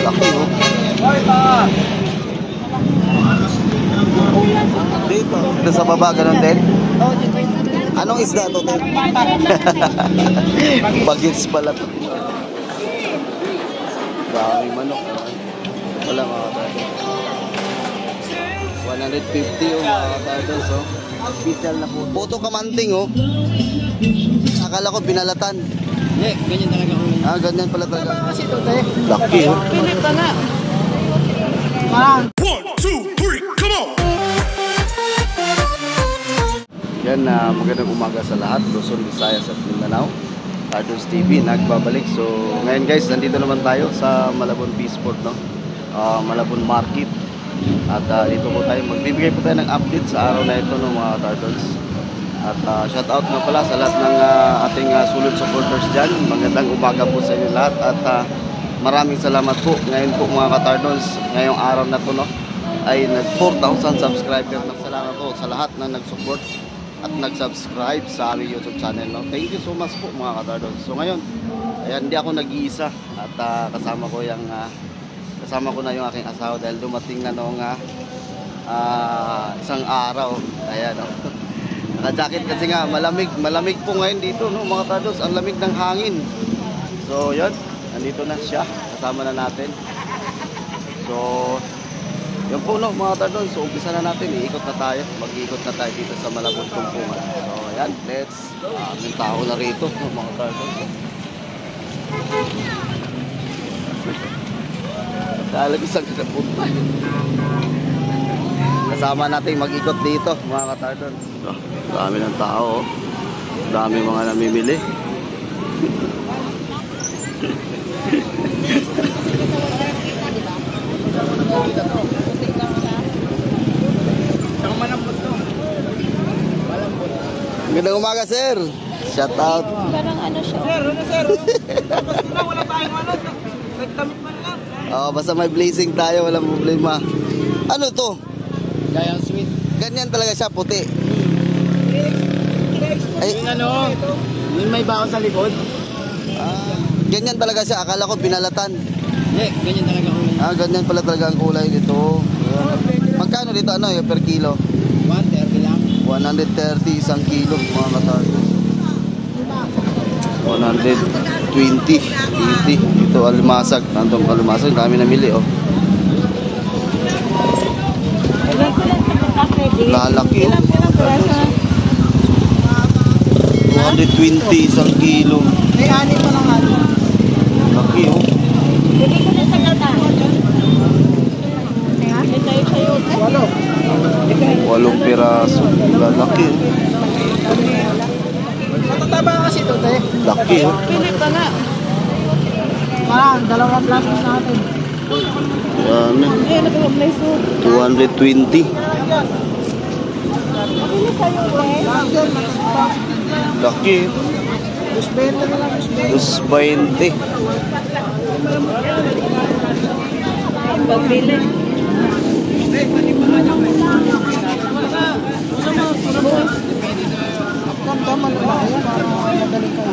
Laki oh. Dito. Dito sa baba, ganun din? Anong isda to? Bagets pala to. Dami manok. Wala mga katardos. 150 yung mga katardos oh. Special na po. Puto kamanting oh. Akala ko binalatan. Hindi, ganyan talaga ako. Ah, ganyan pala talaga. Kasi ito tayo. Laki oh. Pilit ka na. 1, 2, 3, come on! Yan, magandang umaga sa lahat. Luzon, Visayas at Mindanao. Tardos TV, nagbabalik. So, ngayon guys, nandito naman tayo sa Malabon Peaceport, no? Malabon Market. At dito po tayo, magbibigay po tayo ng update sa araw na ito, no, mga Tardos. At shout out na pala sa lahat ng ating sulod supporters dyan. Magandang umaga po sa inyo lahat. At maraming salamat po. Ngayon po mga Katardons, ngayong araw na to, no, ay nag 4,000 subscribers. Salamat po sa lahat na nag-support at nag-subscribe sa aming YouTube channel, no. Thank you so much po mga Katardons. So ngayon, ayan, hindi ako nag-iisa. At kasama ko na yung aking asawa dahil dumating na noong isang araw. Ayan, no. Naka-jacket kasi nga, malamig po ngayon dito, no, mga Katardons. Ang lamig ng hangin. So yun, nandito na siya, kasama na natin. So yun po, no, mga Katardons. So umpisa na natin, iikot na tayo. Mag-iikot na tayo dito sa Malabon Tumpungan. So ayan, let's may tao na rito, no, mga Katardons. Kalag isang kapunta. Kasama natin mag-ikot dito, mga Katardons. So, dami ng tao, dami mga namimili. Magandang umaga, sir. Shout out. Parang ano siya. Sir. Tapos na, wala tayong ano. Nagtamit man lang. Oh, basta may blazing tayo, walang problema. Ano to? Giant sweet. Ganyan talaga siya, puti. Ay, Yung ano, yung may baon sa likod. ganyan talaga siya. Akala ko binalatan. Hindi, ganyan talaga ako. Ganyan pala talaga ang kulay nito. Magkano dito, ano, yung per kilo? 130 lang. 130 isang kilo, mga Katardons. 120. Ito alimasag. Nandong alimasag, dami namili, oh. Lalaki, oh. 220 isang kilo. May anin pa lang ano. Laki, oh. Hindi ko na sa gata. May tayo sa'yo. Walo. 8 piraso. Lalaki, oh. Matataba kasi ito, te. Laki, oh. Pilit ka na. Dalawang plastic natin. Yan, Hindi, nag-apply so. 220. Mabili sa'yo, Laki, Mas 20 na lang. 220. Pagbili. Kamdaman na lang. Para madali ka.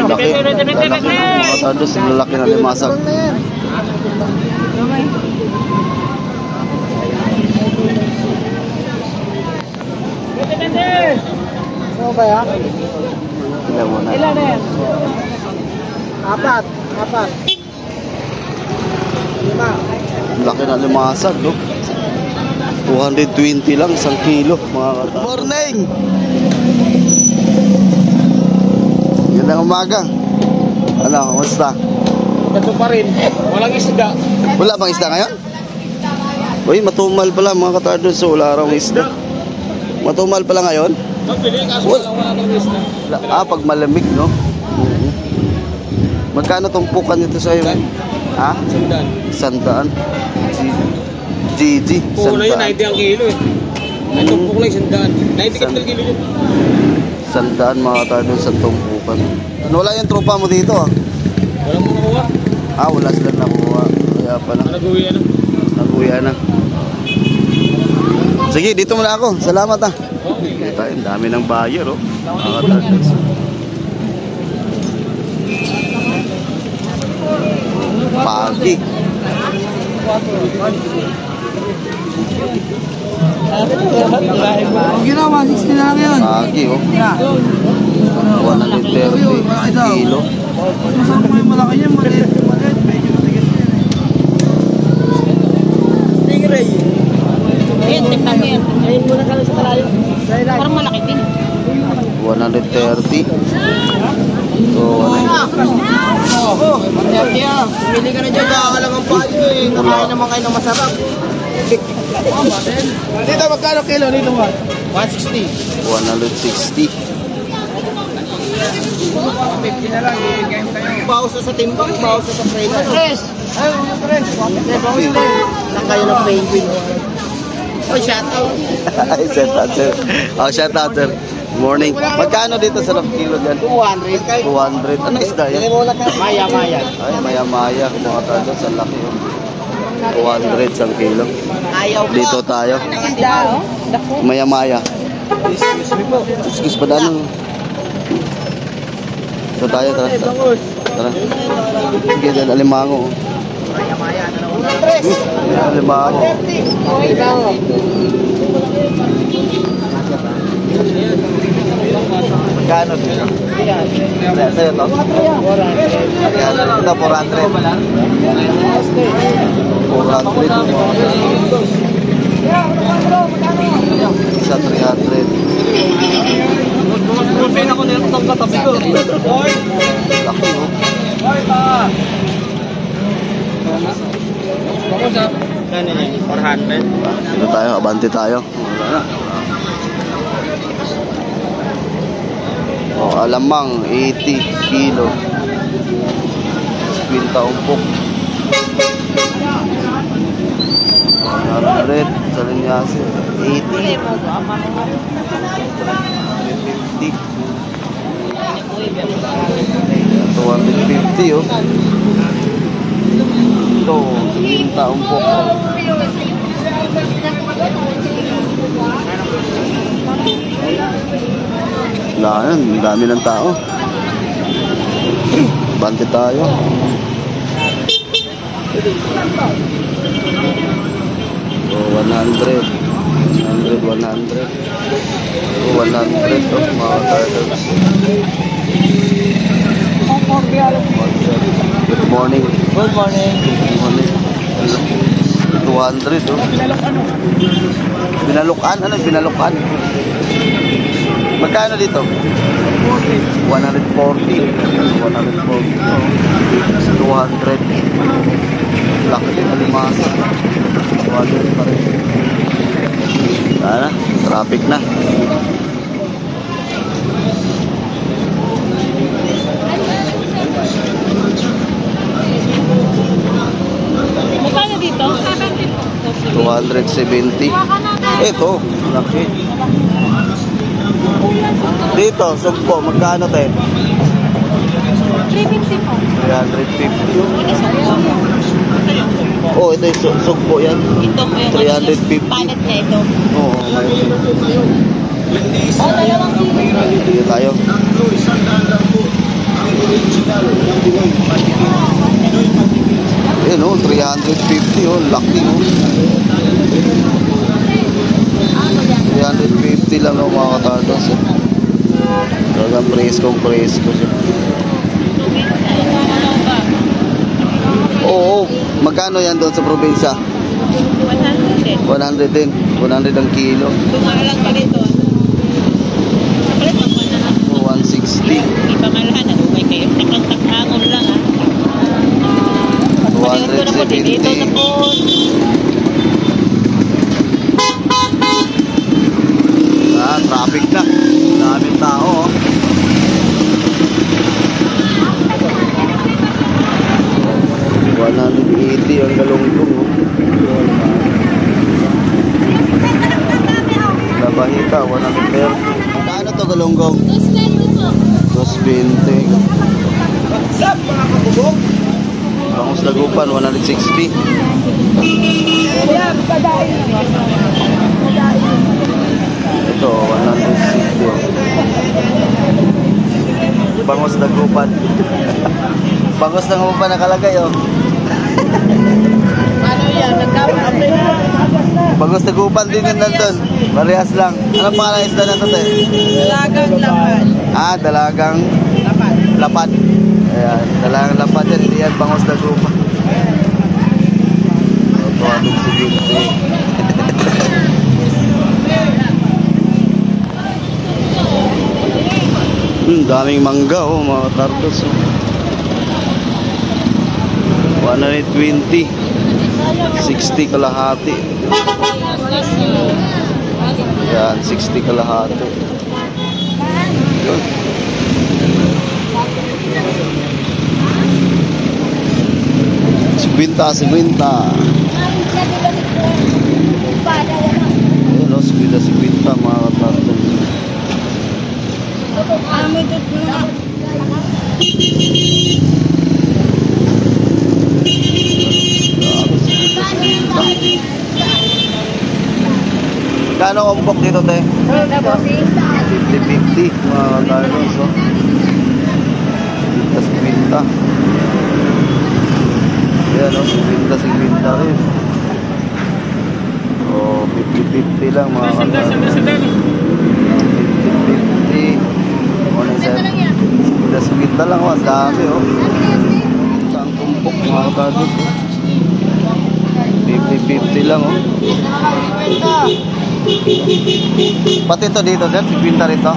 Laki. Mga Katardons, lalaki na limasag. Ano ba yan? Ilan mo na. Ilan na yan? Apat. Lima. Laki na limasag, no? 220 lang, isang kilo, mga Katardons. Morning! Gandang umaga. Ano, kumusta? Ito pa rin. Walang isda. Wala bang isda ngayon? Uy, matumal pala mga Katardons. So, wala raw isda. Matumal pala ngayon? Magbili kaso wala ng isda. Pag malamig, no? Magkano tumpukan nito sa'yo? Ha? Sandaan. 100. GG. Puro na yun, 90 ang kilo eh. Ay, tumpok lang, sandaan. 90 ka kilo yun. 100 mga Katardons sa tumpukan. Wala yung tropa mo dito, ah? Walang makuha. Wala sila nakuha. Kaya pala. Nag-uwi na. Nag-uwi na. Sige, dito muna ako. Salamat ah. Okay. Dito tayo, ang dami ng buyer oh. Nakaka-targets. Pagi. Ginawa, 60 na lang yun. Pagi oh. 130 kilo. Masarap mo yung malaki niya, maliit. Maliit, medyo matigas yan eh. Stingray. Ayan, tignan mo yan. Ayun muna kami sa kalayo. Parang malaki din. 130. So, Pumili ka na dyan, kakalang ang payo eh. Nakain naman kayo ng masarap. Dito, magkano kilo dito ba? 160. 160. 50 na lang, bibigay mo kayo. Bawas na sa timbang, bawas na sa trailer. Tres! Ayun, yung tres. Bawas na. Lang kayo ng penguin. Oh, shout out. Ay, shout out sir. Oh, shout out sir. Morning. Magkano dito sa kilo dyan? 200. 200. Ano isda yan? Maya, maya. Ay, maya-maya. Mga tardos, ang laki oh. 200 sa kilo. Ayaw mo. Dito tayo. Isda, oh. Dako. Maya-maya. Excuse pa dano. Ito tayo, tara. Tara. Sige, dyan, alimango. Maya, maya. Tres! Alimango. Magkano dito? Sa'yo to? Ito, 400. Isa 300. Pulpin ako nito ng katabi ko. Laki oh. Kano yan? 400. Dito tayo, abante tayo. Wala na. Oh, alamang 80 kilo. 50 umpok. 100 sa linyasi. 80. 250 oh. Ito, 50 umpok. Wala yan, ang dami ng tao. Bante tayo. So, 100. 100, 100. So, 100 to, mga turtles. Good morning. Good morning. Good morning. 200 oh. Binalukan? Ano binalukan? Magkano dito? 140. 140. 200. Laki din alimasa. 200 pa rin. Sana, traffic na. Magkano dito? 270. Ito, laki. Dito, sugpo, magkano tayo? 350 po. 350. Oh, ito yung sugpo yan. Ito po yung 350. palet na ito. Oo, mayroon. Dito tayo. Ayan o, 350 oh, laki oh. 350 lang oh, mga katardos eh. Talagang presko siya. Oo, magkano yan doon sa probinsya? 100. 100 din, 100 ang kilo. Tumalang pa dito. Palit mo na lang. 160. Ipangalahan na lumay kayo. Takang-takangon lang ha. Pagpaliwan ko na po dito na po. Ah, traffic na. Daming tao oh. $180 ang galunggong oh. Labahita, 130. Paano to galunggong? 220. What's up mga kabubog? Bangus Dagupan, 160. Ito, 160. Bangus Dagupan. Bangus Dagupan nakalagay, oh. Ano yan? Nagkakape. Bangus Dagupan din yun nandun. Parehas lang. Anong pangalan ng isda na ito, te? Dalagang lapan. Ah, dalagang Lapan. lapad. Ayan, dalagang lapad yan. Hindi yan Bangus Dagupan. Ito, anong sigilti. Daming mangga, oh, mga tartos. Oh. 120. 60 kalahati. Yan, 60 kalahati. Yun. Sigwinta. Ayun, no, sigwinta, mga katartos. Kano umpok dito, te? 50-50, mga katartos. Oh. Sigwinta. Yan, oh, sigwinta rin. Oh, 50-50 lang, mga katartos. 50-50. Ano yun? Sigwinta lang, mas dami, oh. Ang tumpok, mga katartos. 50-50 lang, oh. Pati ito dito, sir? Sigwinta rito?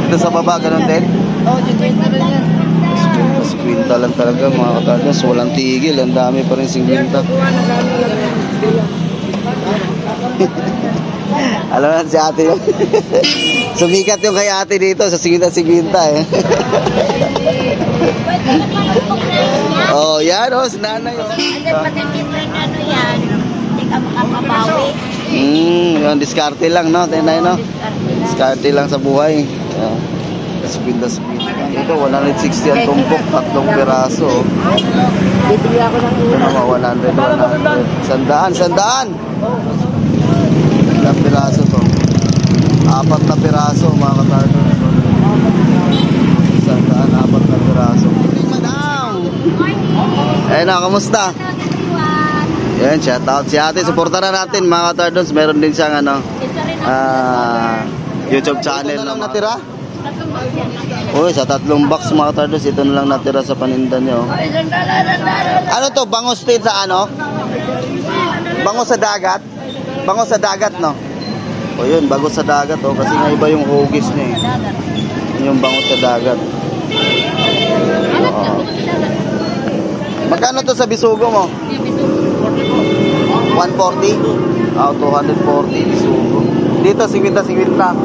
Ito sa baba, ganun din? Oo, sigwinta rin yan. Sigwinta lang talaga, mga katartos. Walang tigil, ang dami pa rin sigwinta. Alam na si ate yun. Sumikat yung kay ate dito sa sigwinta eh. Oh, yan, oh, si nanay. Oh. Yung diskarte lang, no? Tenay, no? Diskarte lang sa buhay. Yeah. Sigwinta. Ito, 160 ang tumpok, 3 piraso. Oh. Bibili ako ng Ito naman, 100. Sandaan! Ilang piraso to? 4 na piraso, mga katartos. Sandaan, 4 na piraso. Madam! Ayun na, kamusta? Yan, shout out si ate. Supportan na natin, mga katartos. Meron din siyang YouTube channel na natira. Uy, sa 3 box, mga katartos. Ito na lang natira sa paninda niyo. Ano to? Bangus din sa ano? Bangus sa dagat? Bangus sa dagat, no? O yun, bangus sa dagat, oh. Kasi nga iba yung hugis niya, eh. Yung bangus sa dagat. Magkano to sa bisugo mo? 140? Ah, 240 bisugo. Dito, 50-50.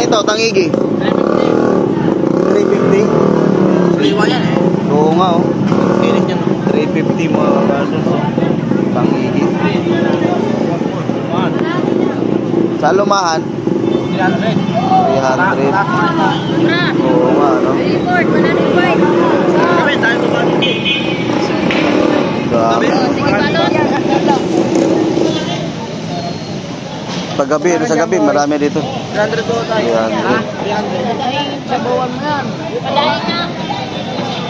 Ito, tangigi. 350? Liwa yan eh. Oo nga, oh. Kinis yan. 350 mga katartos, oh. Tangigi. Sa lumahan? 300. 300. Oo nga, no? Kami, tayo ko ba? Grabe. Paggabi, sa gabi, marami dito. 300 po tayo. 300. Sabawan mo yan.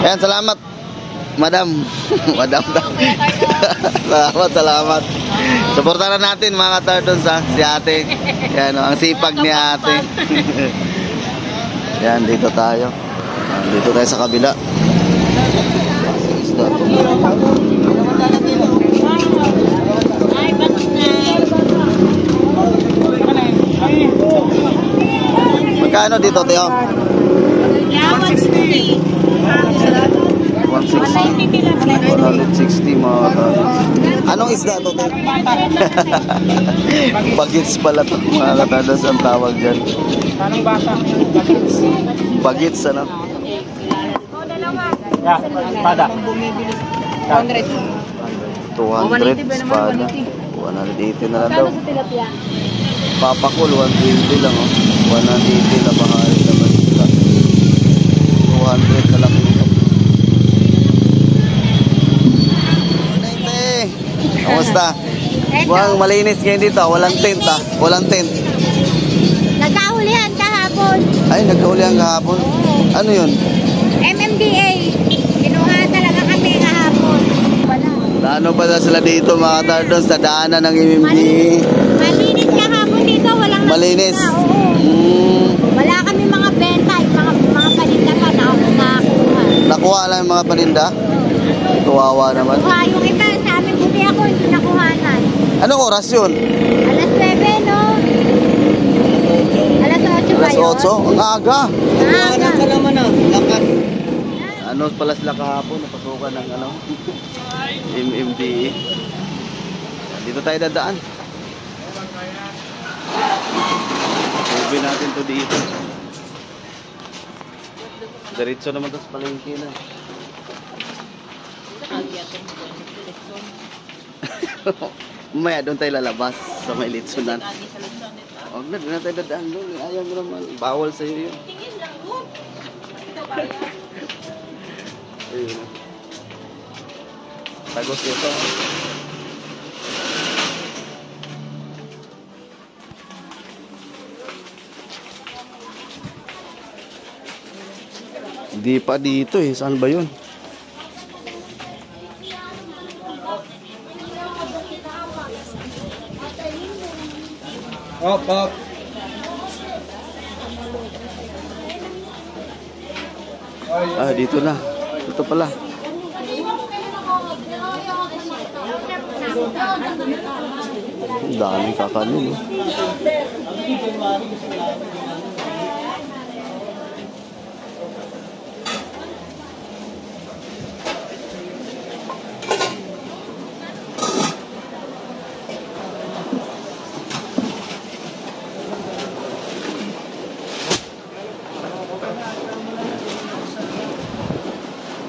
Ayan, salamat. Madam. Madam daw. Salamat. Suportahan natin, mga katartos, ha. Si ate. Yan, oh, ang sipag ni ate. Yan, dito tayo. Dito tayo sa kabila. Isda to. Magkano dito, Teo? 160. 160 mga katartos. Anong isda to, Teo? Bagits pala to, mga katartos ang tawag dyan. Anong basa? Bagits, ano? Yeah, pada. 200. 200 espada. 180 na lang daw. Papakul, 120 lang, oh. 180 na bahari naman. 200 na lang dito. Kamusta? Mukhang malinis ngayon dito. Walang tent ah. Walang tent. Nagkahulihan kahapon. Ay, nagkahulihan kahapon. Ano yun? MMDA. Kinuha talaga kami kahapon. Wala. Ano ba na sila dito mga tardon sa daanan ng MMDA? Malinis kahapon dito. Walang Malinis? nakita. Oo. Wala kami mga benta. Mga paninda pa na nakakuha. Nakuha lang yung mga paninda? Kawawa naman. Kuha yung iba. Sa amin buti ako hindi nakuhanan. Anong oras yun? Alas 9, no? Alas 8 ba Alas yun? 8? Ang aga. Aga. Ka naman ah. Lakas. Ano pala sila kahapon? Napasukan ng ano? MMDA. Dito tayo dadaan. Movie natin to dito. Diretso naman to sa palengke na. Mamaya doon tayo lalabas sa may litsunan. Huwag na, doon na tayo dadaan doon. Ayaw mo naman. Bawal sa'yo yun. Ayun. Tagos ito. Hindi pa dito eh. Saan ba yun? Op, op. Ah, dito na. Dito pala. Ang daming kakanin. Eh.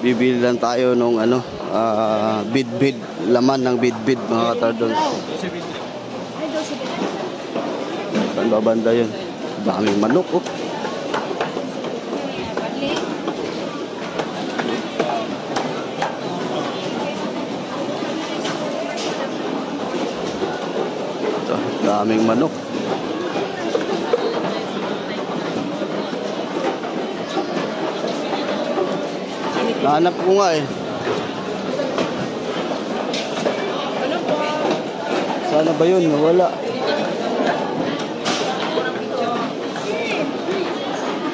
Bibili lang tayo nung ano, bid-bid, laman ng bid-bid mga katardon. Saan ba banda yun? Daming manok oh. Ito, daming manok. Nahanap ko nga eh. Sana ba yun? Wala.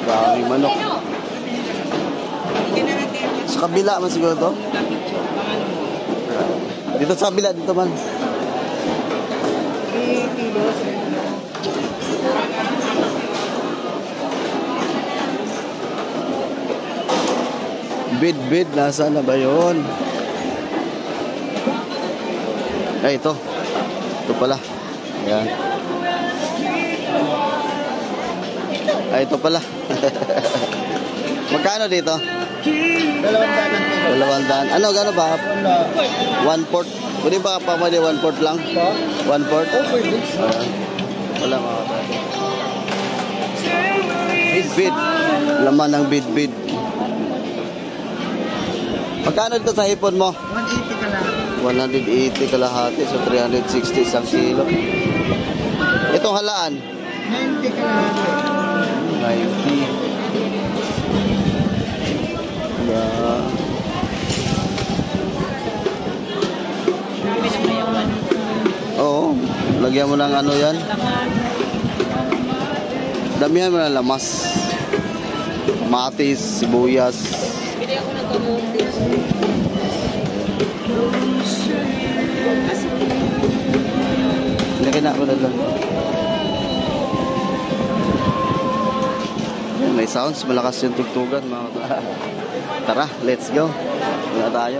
Daming manok. Sa kabila man siguro to? Dito sa kabila, dito man. Bid-bid, nasaan na ba yun? Ay, ito. Ito pala. Ayan. Ay, ito pala. Magkano dito? 200. Ano, gano'n ba? 1/4. Pwede ba pamali 1/4 lang? 1/4? Ayan. Wala mga kapatid. Bid-bid. Laman ng bid-bid. Magkano dito sa hipon mo? 180 ka lang. 180 kalahati, so 360 isang kilo. Itong halaan? 90 ka lang. 90. Yeah. Oo, lagyan mo ng ano yan. Damihan mo ng lamas. Kamatis, sibuyas. Bili ako ng kamutis. Lagyan na ako na lang. May sounds, malakas yung tugtugan mga tara, let's go. Muna tayo.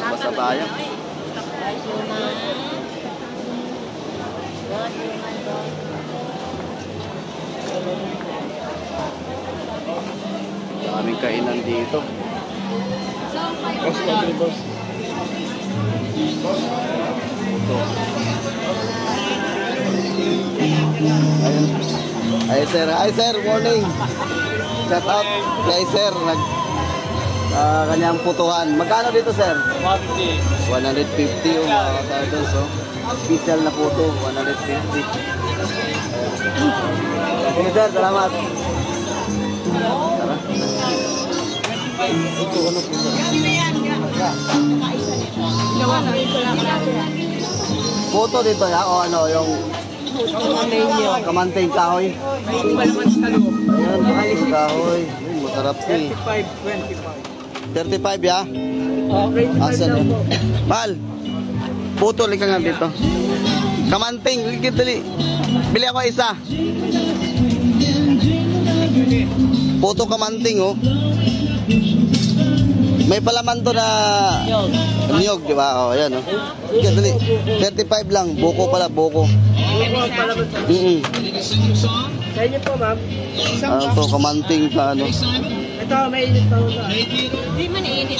Basta tayo. Daming kainan dito. Ayun. Hi sir, morning. Shout out kay sir, kanyang putuhan. Magkano dito sir? 150 yung mga katadons, oh. Special na puto, 150. Okay sir, salamat. Tara. Ito, ano po sir? Puto dito ya, o ano, yung kamanteng kahoy. Ayan, kamanteng kahoy. Ay, masarap eh. 35 ya? Asan yun? Mahal, puto, lika nga dito. Kamanteng, ligit dali. Bili ako isa. Puto kamanteng, oh. May palaman to na niyog, di ba? Oh, ayan, oh. Ligit dali. 35 lang, buko pala, buko. Sa inyo po, ma'am. Ano to, kamanting ka, ano. Ito, may init pa ito. Hindi man iinit.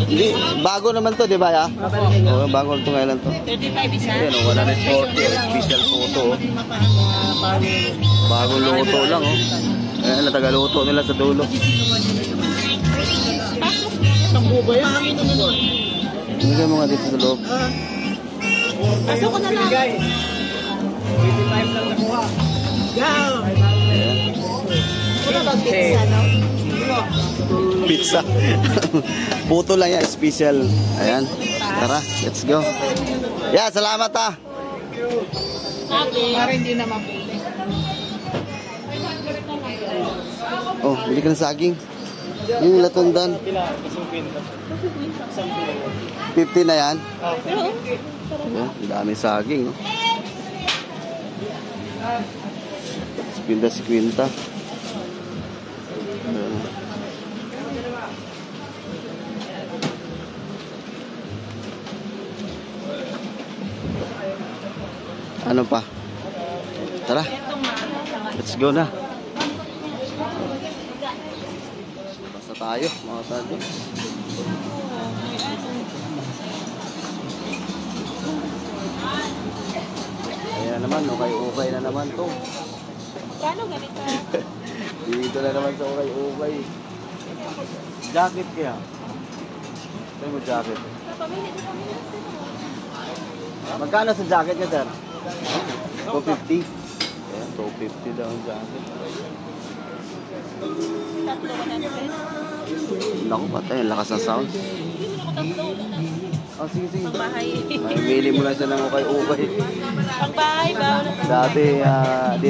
Hindi, bago naman to, di ba, ya? Oo, bago ito ngayon to. 35 isa. Ayan, oh, 140, special photo, oh. Bagong luto lang, oh. Ayan, natagaluto nila sa dulo. Sambo ba yan? Hindi mga dito sa loob. Pasok ko na lang. 85 lang nakuha. Go! Ayan. Wala ba pizza, no? Pizza. Puto lang yan, special. Ayan. Tara, let's go. Yeah, salamat ah. Para hindi na maputi. Oh, bili ka ng saging. Yung latundan. 50 na yan. Oh, dami saging. Oh. 50. Ano pa? Tara. Let's go na. Basta tayo, mga tayo. Ayan naman, ukay na naman to. Kano ganito? Dito na naman sa ukay. Jacket kaya? Saan mo jacket? Magkano sa jacket niya, sir? 250. Ayan, 250 daw ang jacket. Naku, patay. Lakas ng sound. Oh, sige. Pangbahay. Mamili mo lang siya ng ukay-ukay. Pangbahay ba?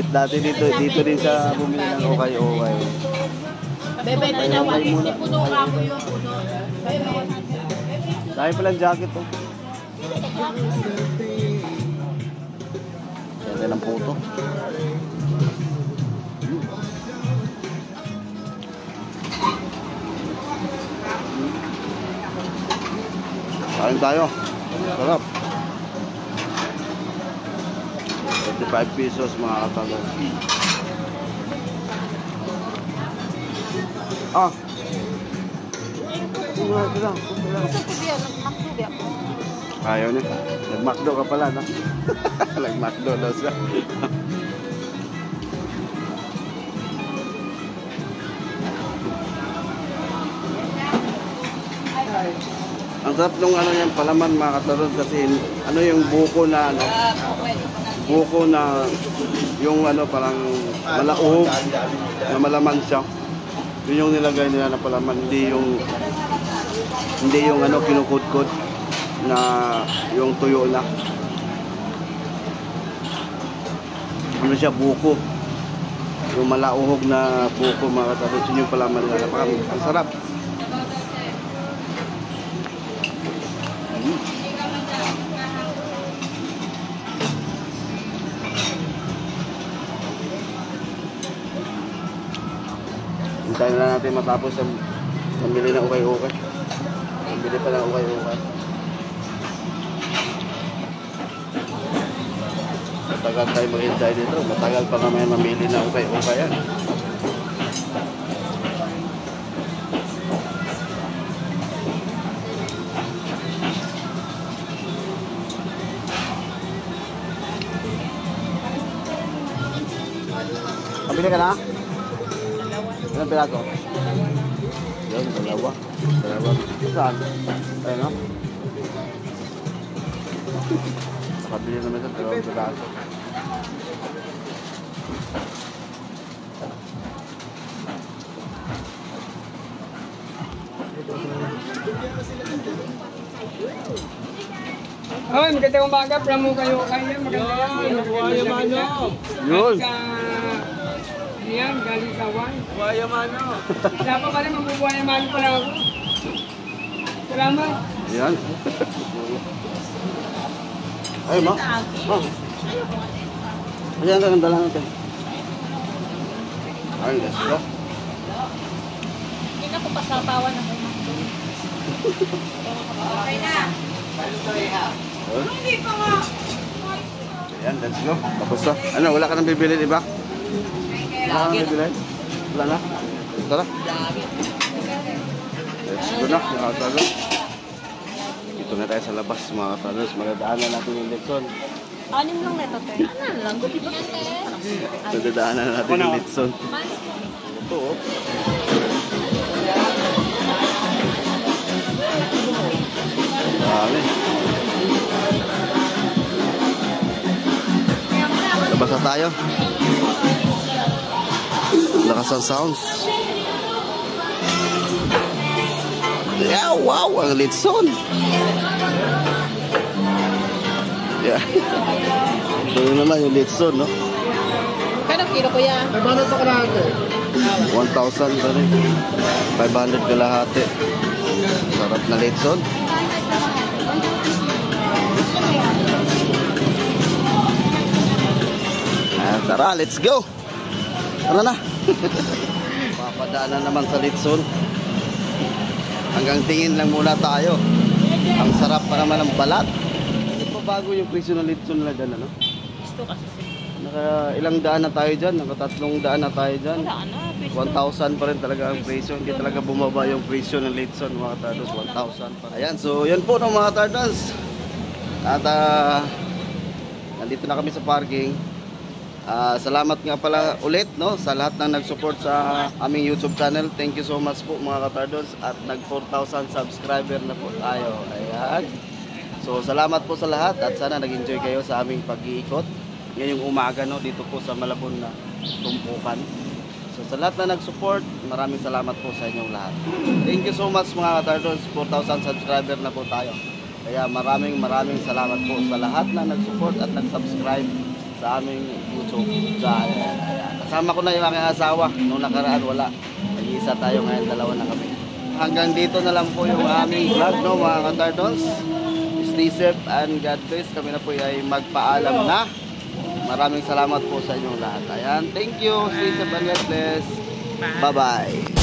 Dati dito din sa bumili ng ukay-ukay. Bebenta na 150 puno ka ako yung puno. Dahil palang jacket to. Ganda ng puto. Kain tayo. Sarap. 35 pesos mga katalong. Ah. Ito lang. Ayaw niya. Nag-McDo ka pala, no? Nag-McDo daw siya. Ang sarap nung ano yan, palaman mga katalon kasi ano yung buko na ano, buko na yung ano parang malauhog na malaman siya. Yun yung nilagay nila na palaman, hindi yung ano kinukudkod na yung tuyo na. Ano siya, buko. Yung malauhog na buko mga katalon, yun yung palaman nila. Ang sarap. Hintayin na natin matapos ang pambili ng ukay-ukay. Pambili pa ng ukay-ukay. Matagal tayo maghintay dito. Matagal pa naman mamili ng ukay-ukay yan. Bili ka na? Ilang piraso? Yan, dalawa. Dalawa. Saan? Ayun, no? Nakabili naman ito, dalawang piraso. Ay, magandang umaga. From kayo kaya. Magandang Mano. Yun! Yan, galing sa Wan. Buhaya Mano. Wala pa pala, mabubuhay man pala ako. Salamat. Yan. Ay, ma. Ma. Ayan, ang dala natin. Ay, let's go. Hindi na ko pasapawan ako. Okay na. Hindi pa nga. Ayan, let's go. Tapos na. Ano, wala ka nang bibili, di ba? Wala ka nang bibili? Wala na? Tara. Let's go na, mga katalons. Ito na tayo sa labas, mga katalons. Magdadaanan natin yung Litson. Anim lang neto, te. Ano lang? Gupi ba te? Magdadaanan natin yung Litson. Ito, oh. Dami. Labas na tayo. Lakas ang sounds. Yeah, wow, ang Litson. Yeah. Ito yun naman yung Litson, no? Kano kilo ko yan? 500 pa kalahati. 1,000 pa rin. 500 kalahati. Sarap na Litson. Tara, let's go. Tara na. Papadaanan naman sa Litson. Hanggang tingin lang muna tayo. Ang sarap pa naman ng balat. Hindi pa bago yung presyo ng Litson na dyan, ano? Gusto kasi. Naka ilang daan na tayo dyan. Naka 3 daan na tayo dyan. Wala na. 1,000 pa rin talaga ang presyo. Hindi talaga bumaba yung presyo ng Litson, mga tardos. 1,000 pa. Ayan, so yan po ng mga tardos. At nandito na kami sa parking. Salamat nga pala ulit, no, sa lahat ng nag-support sa aming YouTube channel. Thank you so much po, mga katardos. At nag 4,000 subscriber na po tayo. Ayan. So salamat po sa lahat at sana nag-enjoy kayo sa aming pag-iikot ngayong umaga, no, dito po sa Malabon na tumpukan. So sa lahat na nag-support, maraming salamat po sa inyong lahat. Thank you so much, mga katardos. 4,000 subscriber na po tayo. Kaya maraming salamat po sa lahat na nag-support at nag-subscribe sa aming YouTube channel. Kasama ko na yung aking asawa. Noong nakaraan wala. Nag-iisa tayo, ngayon dalawa na kami. Hanggang dito na lang po yung aming vlog, no, mga katardons. Stay safe and God bless. Kami na po ay magpaalam na. Maraming salamat po sa inyong lahat. Ayan, thank you. Stay safe and God bless. Bye-bye.